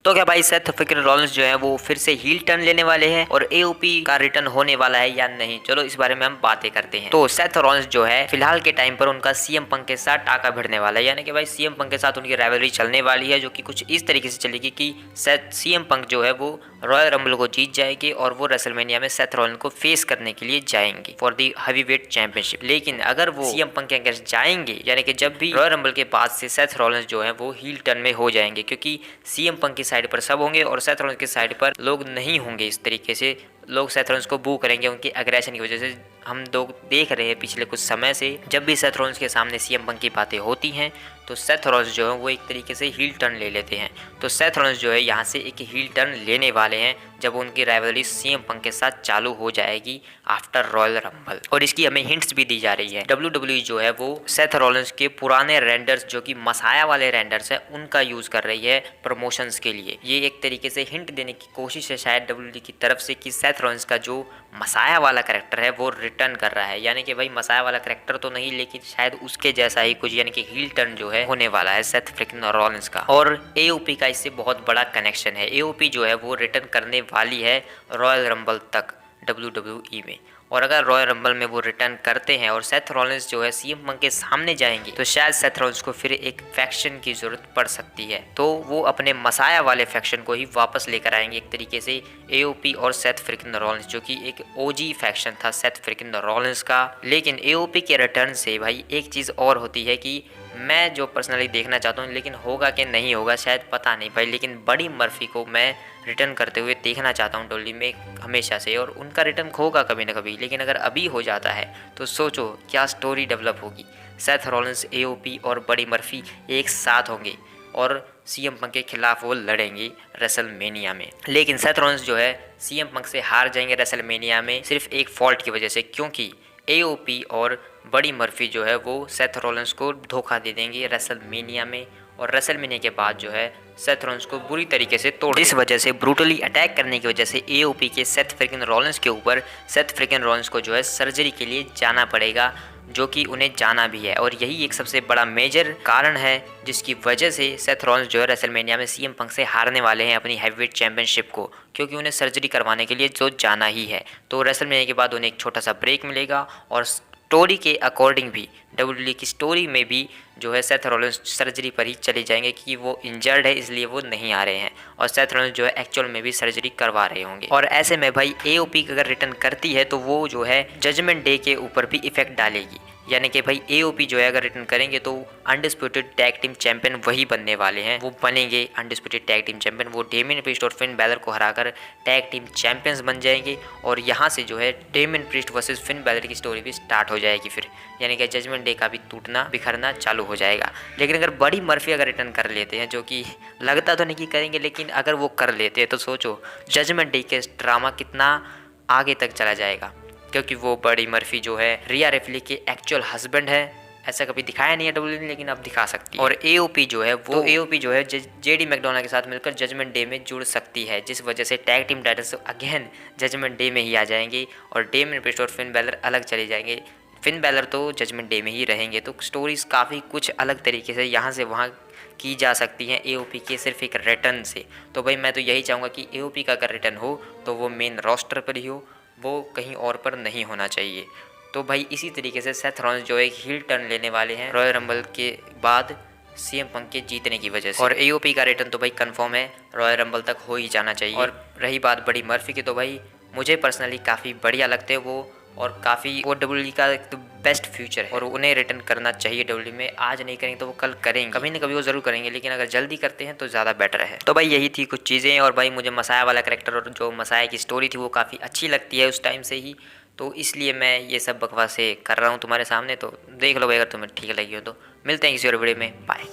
तो क्या भाई सेथ फ्रीकिन रॉलिंस जो है वो फिर से हील टर्न लेने वाले हैं और एओपी का रिटर्न होने वाला है या नहीं, चलो इस बारे में हम बातें करते हैं। तो सेथ रॉलिंस जो है फिलहाल के टाइम पर उनका सीएम पंक के साथ टाका भिड़ने वाला है, यानी कि भाई सीएम पंक के साथ उनकी राइवलरी चलने वाली है, जो कि कुछ इस तरीके से चलेगी कि सीएम पंक जो है वो रॉयल रंबल को जीत जाएगी और वो रेसलमेनिया में सेथ रॉलिंस को फेस करने के लिए जाएंगे फॉर दी हैवीवेट चैंपियनशिप। लेकिन अगर वो सीएम पंक के अगेंस्ट जाएंगे, यानी कि जब भी रॉयल रंबल के बाद से सेथ रॉलिंस जो है वो हील टर्न में हो जाएंगे, क्योंकि सीएम पंक की साइड पर सब होंगे और सेथ रॉलिंस की साइड पर लोग नहीं होंगे। इस तरीके से लोग सेथ रॉलिंस को बू करेंगे उनकी एग्रेशन की वजह से। हम लोग देख रहे हैं पिछले कुछ समय से जब भी सेथ रॉलिंस के सामने सीएम पंक की बातें होती हैं तो सेथ रॉलिंस जो है वो एक तरीके से हील टर्न ले लेते हैं। तो सेथ रॉलिंस जो है यहाँ से एक हील टर्न लेने वाले हैं जब उनकी राइवलरी सीएम पंक के साथ चालू हो जाएगी आफ्टर रॉयल रंबल। और इसकी हमें हिंट्स भी दी जा रही है। WWE जो है वो सेथ रॉलिंस के पुराने रेंडर्स जो कि मसाया वाले रेंडर्स है उनका यूज कर रही है प्रमोशंस के लिए। ये एक तरीके से हिंट देने की कोशिश है शायद WWE की तरफ से कि सेथ रॉलिंस का जो मसाया वाला कैरेक्टर है वो रिटर्न कर रहा है, यानी कि भाई मसाया वाला कैरेक्टर तो नहीं लेकिन शायद उसके जैसा ही कुछ, यानी कि हील टर्न जो है होने वाला है सेथ फ्रीकिन रॉलिंस का। और एओपी का इससे बहुत बड़ा कनेक्शन है। एओपी जो है वो रिटर्न करने वाली है रॉयल रंबल तक WWE में, और अगर रॉयल रंबल में वो रिटर्न करते हैं और सेथ रॉलिंस जो है सीएम पंक के सामने जाएंगे तो शायद सेथ रॉलिंस को फिर एक फैक्शन की जरूरत पड़ सकती है। तो वो अपने मसाया वाले फैक्शन को ही वापस लेकर आएंगे एक तरीके से एओपी और सेथ फ्रीकिन रॉलिंस, जो कि एक ओजी फैक्शन था सेथ फ्रीकिन रॉलिंस का। लेकिन एओपी के रिटर्न से भाई एक चीज़ और होती है कि मैं जो पर्सनली देखना चाहता हूँ, लेकिन होगा कि नहीं होगा शायद पता नहीं भाई, लेकिन बड़ी मर्फी को मैं रिटर्न करते हुए देखना चाहता हूँ डब्ल्यूडब्ल्यूई में हमेशा से, और उनका रिटर्न होगा कभी ना कभी। लेकिन अगर अभी हो जाता है तो सोचो क्या स्टोरी डेवलप होगी। सेथ रॉलिंस, एओपी और बड़ी मर्फी एक साथ होंगे और सीएम पंक के खिलाफ वो लड़ेंगे रेसलमेनिया में। लेकिन सेथ रॉलिंस जो है सीएम पंक से हार जाएंगे रेसलमेनिया में सिर्फ एक फॉल्ट की वजह से, क्योंकि एओपी और बड़ी मर्फी जो है वो सेथ रॉलिंस को धोखा दे देंगे रेसलमेनिया में, और रेसलमेनिया के बाद जो है सेथ रॉलिंस को बुरी तरीके से तोड़। इस वजह से ब्रूटली अटैक करने की वजह से एओपी के सेथ फ्रीकिन रॉलिंस के ऊपर सेथ फ्रीकिन रॉलिंस को जो है सर्जरी के लिए जाना पड़ेगा, जो कि उन्हें जाना भी है। और यही एक सबसे बड़ा मेजर कारण है जिसकी वजह से सेथ रॉलिंस जो है रेसलमेनिया में सीएम पंक से हारने वाले हैं अपनी हैवीवेट चैंपियनशिप को, क्योंकि उन्हें सर्जरी करवाने के लिए जो जाना ही है। तो रेसलमेनिया के बाद उन्हें एक छोटा सा ब्रेक मिलेगा, और स्टोरी के अकॉर्डिंग भी WWE की स्टोरी में भी जो है सेथ रॉलिंस सर्जरी पर ही चले जाएंगे कि वो इंजर्ड है इसलिए वो नहीं आ रहे हैं, और सेथ रॉलिंस जो है एक्चुअल में भी सर्जरी करवा रहे होंगे। और ऐसे में भाई एओपी अगर रिटर्न करती है तो वो जो है जजमेंट डे के ऊपर भी इफेक्ट डालेगी, यानी कि भाई एओपी जो है अगर रिटर्न करेंगे तो अनडिस्प्यूटेड टैग टीम चैंपियन वही बनने वाले हैं, वो बनेंगे अनडिस्प्यूटेड टैग टीम चैंपियन। वो डेमियन प्रीस्ट और फिन बैलर को हराकर टैग टीम चैंपियंस बन जाएंगे, और यहाँ से जो है Damien priest versus Finn Balor की स्टोरी भी स्टार्ट हो जाएगी फिर, यानी कि जजमेंट डे का भी टूटना बिखरना चालू हो जाएगा। लेकिन अगर बड़ी मर्फी अगर रिटर्न कर लेते हैं, जो कि लगता तो नहीं कि करेंगे, लेकिन अगर वो कर लेते हैं तो सोचो जजमेंट डे के ड्रामा कितना आगे तक चला जाएगा, क्योंकि वो बड़ी मर्फी जो है रिया रिप्ली के एक्चुअल हस्बैंड है। ऐसा कभी दिखाया नहीं है WWE ने, लेकिन अब दिखा सकती है। और एओपी जो है वो एओपी जो है जेडी मैकडोनाल्ड के साथ मिलकर जजमेंट डे में जुड़ सकती है, जिस वजह से tag team titles again judgement day में ही आ जाएंगे और डेमियन प्रीस्ट और फिन बैलर अलग चले जाएंगे। फिन बैलर तो जजमेंट डे में ही रहेंगे। तो स्टोरीज काफ़ी कुछ अलग तरीके से यहाँ से वहाँ की जा सकती हैं एओपी के सिर्फ एक रिटर्न से। तो भाई मैं तो यही चाहूँगा कि एओपी का अगर रिटर्न हो तो वो मेन रोस्टर पर ही हो, वो कहीं और पर नहीं होना चाहिए। तो भाई इसी तरीके से सेथ रॉलिंस जो एक हील टर्न लेने वाले हैं रॉयल रंबल के बाद सीएम पंक के जीतने की वजह से, और एओपी का रिटर्न तो भाई कंफर्म है, रॉयल रंबल तक हो ही जाना चाहिए। और रही बात बड़ी मर्फी की, तो भाई मुझे पर्सनली काफ़ी बढ़िया लगते हैं वो, और काफ़ी वो WWE का तो बेस्ट फ्यूचर है और उन्हें रिटर्न करना चाहिए WWE में। आज नहीं करेंगे तो वो कल करेंगे, कभी ना कभी वो ज़रूर करेंगे, लेकिन अगर जल्दी करते हैं तो ज़्यादा बेटर है। तो भाई यही थी कुछ चीज़ें, और भाई मुझे मसाया वाला कैरेक्टर और जो मसाया की स्टोरी थी वो काफ़ी अच्छी लगती है उस टाइम से ही, तो इसलिए मैं ये सब बकवासें कर रहा हूँ तुम्हारे सामने। तो देख लो भाई अगर तुम्हें ठीक लगी हो तो। मिलते हैं किसी और वीडियो में, बाय।